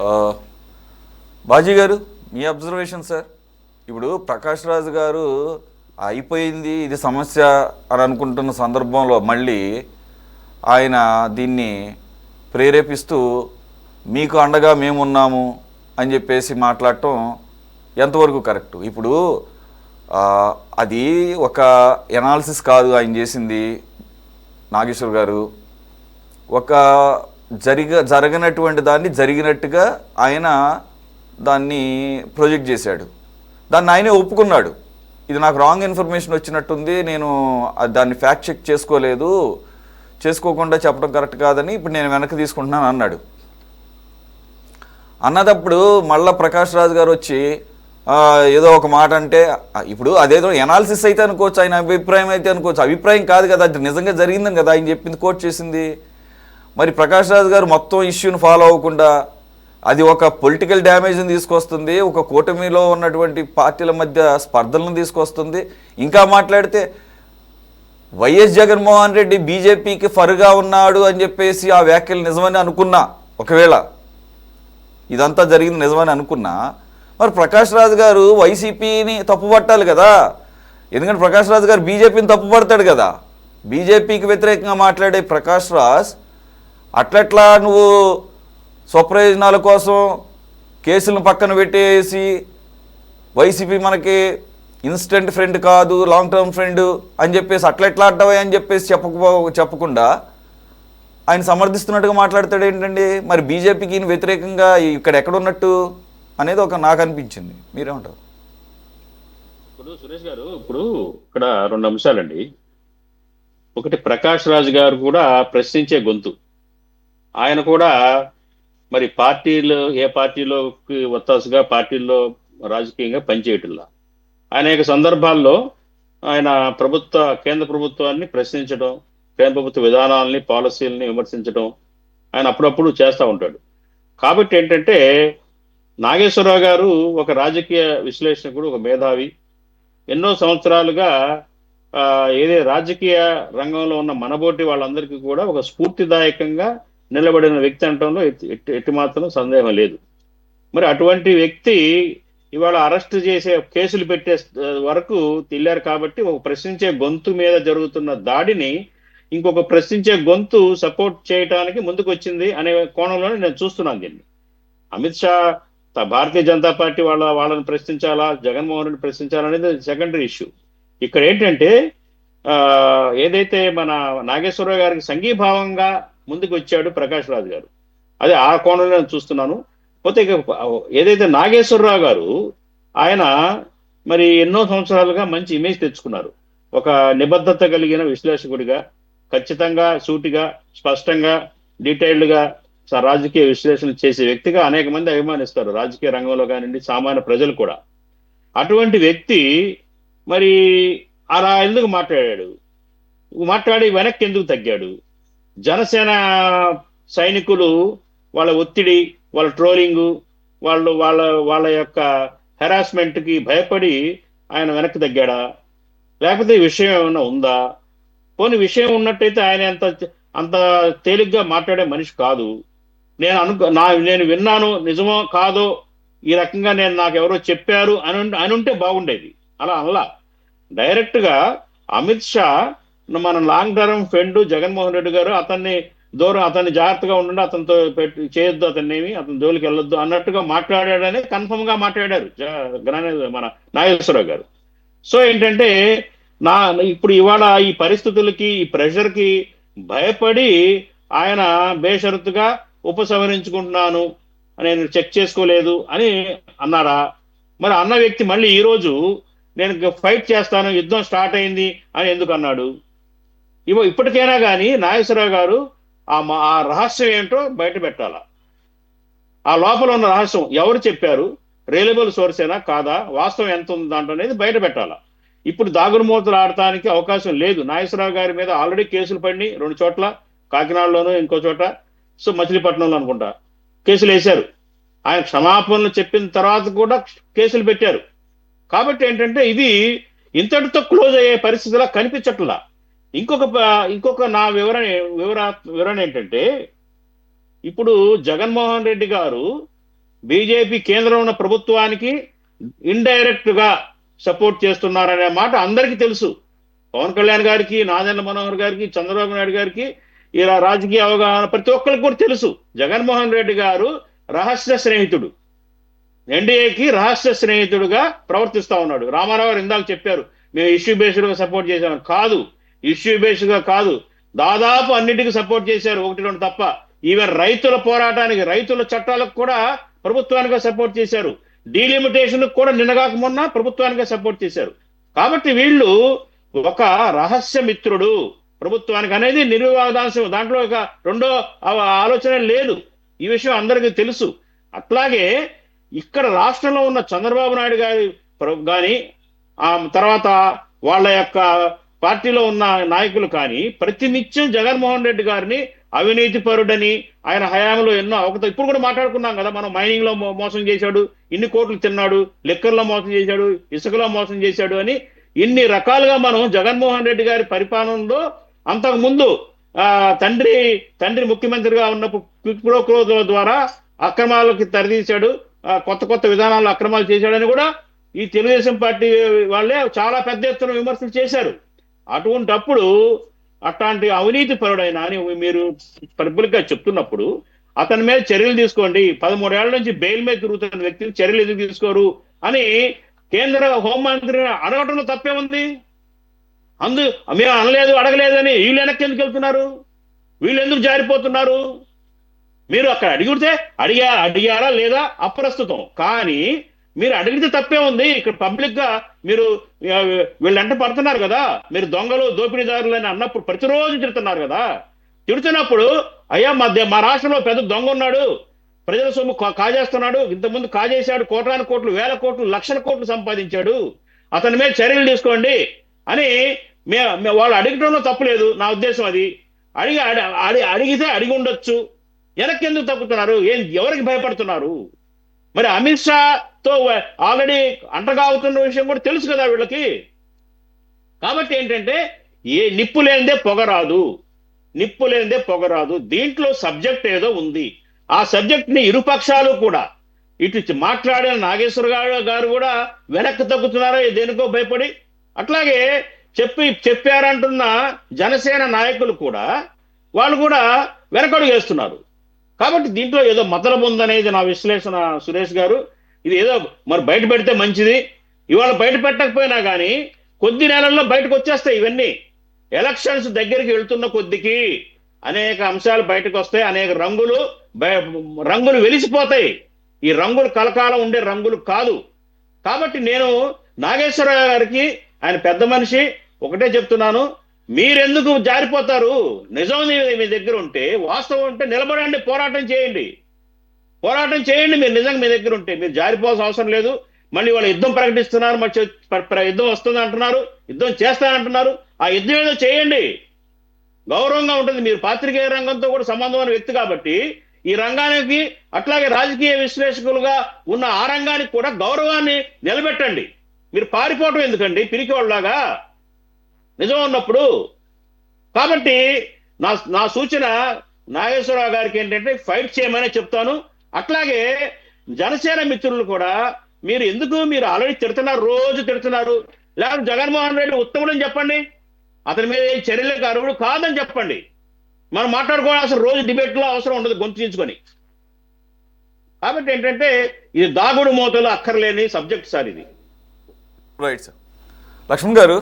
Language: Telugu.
ఆ, బాజీ గారు, మీ అబ్జర్వేషన్ సార్. ఇప్పుడు ప్రకాష్ రాజు గారు అయిపోయింది ఇది సమస్య అని అనుకుంటున్న సందర్భంలో మళ్ళీ ఆయన దీన్ని ప్రేరేపిస్తూ మీకు అండగా మేమున్నాము అని చెప్పేసి మాట్లాడటం ఎంతవరకు కరెక్టు? ఇప్పుడు ఆ, అది ఒక ఎనాలిసిస్ కాదు ఆయన చేసింది. నాగేశ్వర్ గారు ఒక జరగనటువంటి దాన్ని జరిగినట్టుగా ఆయన దాన్ని ప్రొజెక్ట్ చేశాడు. దాన్ని ఆయనే ఒప్పుకున్నాడు. ఇది నాకు రాంగ్ ఇన్ఫర్మేషన్ వచ్చినట్టుంది, నేను దాన్ని ఫ్యాక్ట్ చెక్ చేసుకోలేదు, చేసుకోకుండా చెప్పడం కరెక్ట్ కాదని ఇప్పుడు నేను వెనక్కి తీసుకుంటున్నాను అన్నాడు. అన్నదప్పుడు మళ్ళా ప్రకాష్ రాజు గారు వచ్చి ఏదో ఒక మాట అంటే, ఇప్పుడు అదేదో ఎనాలిసిస్ అయితే అనుకోవచ్చు, ఆయన అభిప్రాయం అయితే అనుకోవచ్చు, అభిప్రాయం కాదు కదా, అది నిజంగా జరిగిందని కదా ఆయన చెప్పింది, కోట్ చేసింది. మరి ప్రకాష్ రాజు గారు మొత్తం ఇష్యూని ఫాలో అవ్వకుండా అది ఒక పొలిటికల్ డ్యామేజ్ని తీసుకొస్తుంది, ఒక కూటమిలో ఉన్నటువంటి పార్టీల మధ్య స్పర్ధలను తీసుకొస్తుంది. ఇంకా మాట్లాడితే వైఎస్ జగన్మోహన్ రెడ్డి బీజేపీకి ఫరుగా ఉన్నాడు అని చెప్పేసి ఆ వ్యాఖ్యలు నిజమని అనుకున్నా, ఒకవేళ ఇదంతా జరిగింది నిజమని అనుకున్నా, మరి ప్రకాష్ రాజు గారు వైసీపీని తప్పుపట్టాలి కదా. ఎందుకంటే ప్రకాష్ రాజు గారు బీజేపీని తప్పుపడతాడు కదా. బీజేపీకి వ్యతిరేకంగా మాట్లాడే ప్రకాష్ రాజ్ అట్లట్లా నువ్వు స్వప్రయోజనాల కోసం కేసులను పక్కన పెట్టేసి వైసీపీ మనకి ఇన్స్టెంట్ ఫ్రెండ్ కాదు, లాంగ్ టర్మ్ ఫ్రెండ్ అని చెప్పేసి అట్లెట్లా అంటావా అని చెప్పేసి చెప్పకుండా ఆయన సమర్థిస్తున్నట్టుగా మాట్లాడతాడు ఏంటండి? మరి బీజేపీకి వ్యతిరేకంగా ఇక్కడ ఎక్కడున్నట్టు అనేది ఒక నాకు అనిపించింది. మీరేమంటారు? ఇప్పుడు సురేష్ గారు, ఇప్పుడు ఇక్కడ రెండు అంశాలండి. ఒకటి, ప్రకాష్ రాజ్ గారు కూడా ప్రశ్నించే గొంతు. ఆయన కూడా మరి పార్టీలు, ఏ పార్టీలోకి ఒత్తాసుగా పార్టీల్లో రాజకీయంగా పనిచేయటంలా అనేక సందర్భాల్లో ఆయన కేంద్ర ప్రభుత్వాన్ని ప్రశ్నించడం, కేంద్ర ప్రభుత్వ విధానాలని, పాలసీలని విమర్శించడం ఆయన అప్పుడప్పుడు చేస్తూ ఉంటాడు. కాబట్టి ఏంటంటే, నాగేశ్వరరావు గారు ఒక రాజకీయ విశ్లేషకుడు, ఒక మేధావి, ఎన్నో సంవత్సరాలుగా ఏదే రాజకీయ రంగంలో ఉన్న మనబోటి వాళ్ళందరికీ కూడా ఒక స్ఫూర్తిదాయకంగా నిలబడిన వ్యక్తి అనటంలో ఎట్టి మాత్రం సందేహం లేదు. మరి అటువంటి వ్యక్తి ఇవాళ అరెస్ట్ చేసే, కేసులు పెట్టే వరకు తిల్లారు. కాబట్టి ఒక ప్రశ్నించే గొంతు మీద జరుగుతున్న దాడిని ఇంకొక ప్రశ్నించే గొంతు సపోర్ట్ చేయడానికి ముందుకు వచ్చింది అనే కోణంలోనే నేను చూస్తున్నాను దీన్ని. అమిత్ షా భారతీయ జనతా పార్టీ వాళ్ళని ప్రశ్నించాలా, జగన్మోహన్ రెడ్డి ప్రశ్నించాలా అనేది సెకండరీ ఇష్యూ. ఇక్కడ ఏంటంటే, ఏదైతే మన నాగేశ్వరరావు గారికి సంఘీభావంగా ముందుకు వచ్చాడు ప్రకాష్ రాజ్ గారు, అదే ఆ కోణంలో నేను చూస్తున్నాను. పోతే ఏదైతే నాగేశ్వరరావు గారు, ఆయన మరి ఎన్నో సంవత్సరాలుగా మంచి ఇమేజ్ తెచ్చుకున్నారు. ఒక నిబద్ధత కలిగిన విశ్లేషకుడిగా, ఖచ్చితంగా, సూటిగా, స్పష్టంగా, డీటెయిల్డ్గా రాజకీయ విశ్లేషణ చేసే వ్యక్తిగా అనేక మంది అభిమానిస్తారు, రాజకీయ రంగంలో కానివ్వండి, సామాన్య ప్రజలు కూడా. అటువంటి వ్యక్తి మరి అలా ఎందుకు మాట్లాడాడు? మాట్లాడి వెనక్కి ఎందుకు తగ్గాడు? జనసేన సైనికులు వాళ్ళ ఒత్తిడి, వాళ్ళ ట్రోలింగు, వాళ్ళ వాళ్ళ యొక్క హెరాస్మెంట్కి భయపడి ఆయన వెనక్కి తగ్గాడా? లేకపోతే విషయం ఏమైనా ఉందా? పోనీ విషయం ఉన్నట్టయితే ఆయన అంత తేలిగ్గా మాట్లాడే మనిషి కాదు. నేను విన్నాను, నిజమో కాదో ఈ రకంగా నాకు ఎవరో చెప్పారు అని ఉంటే బాగుండేది. అలా అనలా. డైరెక్ట్ గా అమిత్ షా మన long term friend Jaganmohan Reddy గారు, అతన్ని జాగ్రత్తగా ఉండండి, అతనితో చేయొద్దు, అతని జోలికి వెళ్ళొద్దు అన్నట్టుగా మాట్లాడాడని కన్ఫర్మ్ గా మాట్లాడారు మన నాగేశ్వరరావు గారు. సో ఏంటంటే, ఇప్పుడు ఇవాళ ఈ పరిస్థితులకి, ఈ ప్రెషర్కి భయపడి ఆయన బేషరతుగా ఉపసంహరించుకుంటున్నాను, నేను చెక్ చేసుకోలేదు అని అన్నారా? మరి అన్న వ్యక్తి మళ్ళీ ఈరోజు నేను ఫైట్ చేస్తాను, యుద్ధం స్టార్ట్ అయింది అని ఎందుకు అన్నాడు? ఇప్పటికైనా కానీ నాగేశ్వరరావు గారు ఆ రహస్యం ఏంటో బయట పెట్టాలా. ఆ లోపల ఉన్న రహస్యం ఎవరు చెప్పారు, రియలబుల్ సోర్స్ అయినా కాదా, వాస్తవం ఎంత ఉంది దాంట్లో అనేది బయట పెట్టాలా. ఇప్పుడు దాగుడుమూతలు ఆడటానికి అవకాశం లేదు. నాగేశ్వరరావు గారి మీద ఆల్రెడీ కేసులు పడినాయి 2 చోట్ల, కాకినాడలోనూ ఇంకో చోట, సో మచిలీపట్నంలో అనుకుంటా కేసులు వేశారు. ఆయన క్షమాపణలు చెప్పిన తర్వాత కూడా కేసులు పెట్టారు. కాబట్టి ఏంటంటే, ఇది ఇంతటితో క్లోజ్ అయ్యే పరిస్థితిలా కనిపించట్లా. ఇంకొక నా వివరణ ఏంటంటే, ఇప్పుడు జగన్మోహన్ రెడ్డి గారు బీజేపీ కేంద్రంలో ఉన్న ప్రభుత్వానికి ఇండైరెక్ట్ గా సపోర్ట్ చేస్తున్నారనే మాట అందరికీ తెలుసు. పవన్ కళ్యాణ్ గారికి, నాదెండ్ల మనోహర్ గారికి, చంద్రబాబు నాయుడు గారికి, ఇలా రాజకీయ అవగాహన ప్రతి ఒక్కరికి కూడా తెలుసు. జగన్మోహన్ రెడ్డి గారు రహస్య స్నేహితుడు, ఎన్డీఏకి రహస్య స్నేహితుడుగా ప్రవర్తిస్తా ఉన్నాడు. రామారావు గారు ఇందాక చెప్పారు, మేము ఇష్యూ బేస్డ్ గా సపోర్ట్ చేశాము. కాదు, ఇష్యూ బేస్డ్ గా కాదు, దాదాపు అన్నిటికీ సపోర్ట్ చేశారు, ఒకటి రెండు తప్ప. ఈవెన్ రైతుల పోరాటానికి, రైతుల చట్టాలకు కూడా ప్రభుత్వానికి సపోర్ట్ చేశారు. డీలిమిటేషన్ కూడా నిన్నగాక మొన్న ప్రభుత్వానికి సపోర్ట్ చేశారు. కాబట్టి వీళ్ళు ఒక రహస్య మిత్రుడు ప్రభుత్వానికి అనేది నిర్వివాదాంశం, దాంట్లో ఒక రెండో ఆలోచన లేదు. ఈ విషయం అందరికీ తెలుసు. అట్లాగే ఇక్కడ రాష్ట్రంలో ఉన్న చంద్రబాబు నాయుడు గారి కానీ ఆ తర్వాత వాళ్ళ యొక్క పార్టీలో ఉన్న నాయకులు కానీ ప్రతినిత్యం జగన్మోహన్ రెడ్డి గారిని అవినీతి పరుడని, ఆయన హయాంలో ఎన్నో ఇప్పుడు కూడా మాట్లాడుకున్నాం కదా మనం, మైనింగ్ లో మోసం చేశాడు, ఇన్ని కోట్లు తిన్నాడు, లిక్కర్లో మోసం చేశాడు, ఇసుకలో మోసం చేశాడు అని ఇన్ని రకాలుగా మనం జగన్మోహన్ రెడ్డి గారి పరిపాలనలో అంతకు ముందు తండ్రి ముఖ్యమంత్రిగా ఉన్నప్పుడు క్విక్ ప్రో ద్వారా అక్రమాలకి తెరదీశాడు, కొత్త కొత్త విధానాల్లో అక్రమాలు చేశాడని కూడా ఈ తెలుగుదేశం పార్టీ వాళ్ళే చాలా పెద్ద ఎత్తున విమర్శలు చేశారు. అటువంటప్పుడు అట్లాంటి అవినీతి పరుడైన అని మీరు పబ్లిక్ గా చెప్తున్నప్పుడు అతని మీద చర్యలు తీసుకోండి, 13 ఏళ్ల నుంచి బెయిల్ మీద తిరుగుతున్న వ్యక్తిని చర్యలు ఎందుకు తీసుకోరు అని కేంద్ర హోంమంత్రి అడగటంలో తప్పే ఉంది. మేము అనలేదు, అడగలేదని వీళ్ళు వెనక్కి ఎందుకు వెళ్తున్నారు? వీళ్ళు ఎందుకు జారిపోతున్నారు? మీరు అక్కడ అడిగితే అడిగారా లేదా అప్రస్తుతం, కానీ మీరు అడిగితే తప్పే ఉంది. ఇక్కడ పబ్లిక్ గా మీరు వీళ్ళంట పడుతున్నారు కదా, మీరు దొంగలు దోపిడీదారులు అని అన్నప్పుడు ప్రతిరోజు తిడుతున్నారు కదా. తిడుతున్నప్పుడు అయ్యా మా రాష్ట్రంలో పెద్ద దొంగ ఉన్నాడు, ప్రజల సొమ్ము కాజేస్తున్నాడు, ఇంతకుముందు కాజేశాడు, కోట్లాను కోట్లు, వేల కోట్లు, లక్షల కోట్లు సంపాదించాడు, అతని మీద చర్యలు తీసుకోండి అని వాళ్ళు అడగటంలో తప్పులేదు. నా ఉద్దేశం అది. అడిగితే అడిగి ఉండొచ్చు, వెనక్కి ఎందుకు తప్పుతున్నారు? ఎవరికి భయపడుతున్నారు? మరి అమిత్ షాతో ఆల్రెడీ అంటగా అవుతున్న విషయం కూడా తెలుసు కదా వీళ్ళకి. కాబట్టి ఏంటంటే నిప్పు లేనిదే పొగరాదు. దీంట్లో సబ్జెక్ట్ ఏదో ఉంది. ఆ సబ్జెక్ట్ ని ఇరుపక్షాలు కూడా, ఇటు మాట్లాడిన నాగేశ్వర గారు కూడా వెనక్కి తగ్గుతున్నారో దేనికో భయపడి, అట్లాగే చెప్పారంటున్న జనసేన నాయకులు కూడా వాళ్ళు కూడా వెనకడుగు వేస్తున్నారు. కాబట్టి దీంట్లో ఏదో మతలబు ఉందనేది నా విశ్లేషణ సురేష్ గారు. ఇది ఏదో మరి బయట పెడితే మంచిది. ఇవాళ బయట పెట్టకపోయినా కానీ కొద్ది నెలల్లో బయటకు వచ్చేస్తాయి ఇవన్నీ. ఎలక్షన్స్ దగ్గరికి వెళ్తున్న కొద్దికి అనేక అంశాలు బయటకు వస్తాయి, అనేక రంగులు వెలిసిపోతాయి. ఈ రంగులు కలకాలం ఉండే రంగులు కాదు. కాబట్టి నేను నాగేశ్వరరావు గారికి, ఆయన పెద్ద మనిషి, ఒకటే చెప్తున్నాను, మీరెందుకు జారిపోతారు? నిజం మీ దగ్గర ఉంటే, వాస్తవం ఉంటే నిలబడండి, పోరాటం చేయండి. మీరు నిజంగా మీ దగ్గర ఉంటే మీరు జారిపోవాల్సిన అవసరం లేదు. మళ్ళీ వాళ్ళు యుద్ధం ప్రకటిస్తున్నారు, యుద్ధం వస్తుంది అంటున్నారు, యుద్ధం చేస్తానంటున్నారు. ఆ యుద్ధం ఏదో చేయండి, గౌరవంగా ఉంటుంది. మీరు పాత్రికేయ రంగంతో కూడా సంబంధం ఉన్న వ్యక్తి కాబట్టి ఈ రంగానికి, అట్లాగే రాజకీయ విశ్లేషకులుగా ఉన్న ఆ రంగానికి కూడా గౌరవాన్ని నిలబెట్టండి. మీరు పారిపోవటం ఎందుకండి పిరికివాళ్ళలాగా నిజం ఉన్నప్పుడు? కాబట్టి నా సూచన నాగేశ్వరరావు గారికి ఏంటంటే ఫైట్ చేయమనే చెప్తాను. అట్లాగే జనసేన మిత్రులు కూడా మీరు ఆల్రెడీ తిడుతున్నారు, రోజు తిడుతున్నారు. లేకపోతే జగన్మోహన్ రెడ్డి ఉత్తముడని చెప్పండి, అతని మీద చర్యలకు అర్హుడు కాదని చెప్పండి. మనం మాట్లాడుకోవాల్సిన రోజు డిబేట్లో అవసరం ఉండదు గొంతు చించుకొని. కాబట్టి ఏంటంటే ఇది దాగుడు మూతలు అక్కర్లేని సబ్జెక్ట్ సార్ ఇది. Right sir. లక్ష్మణ్ గారు,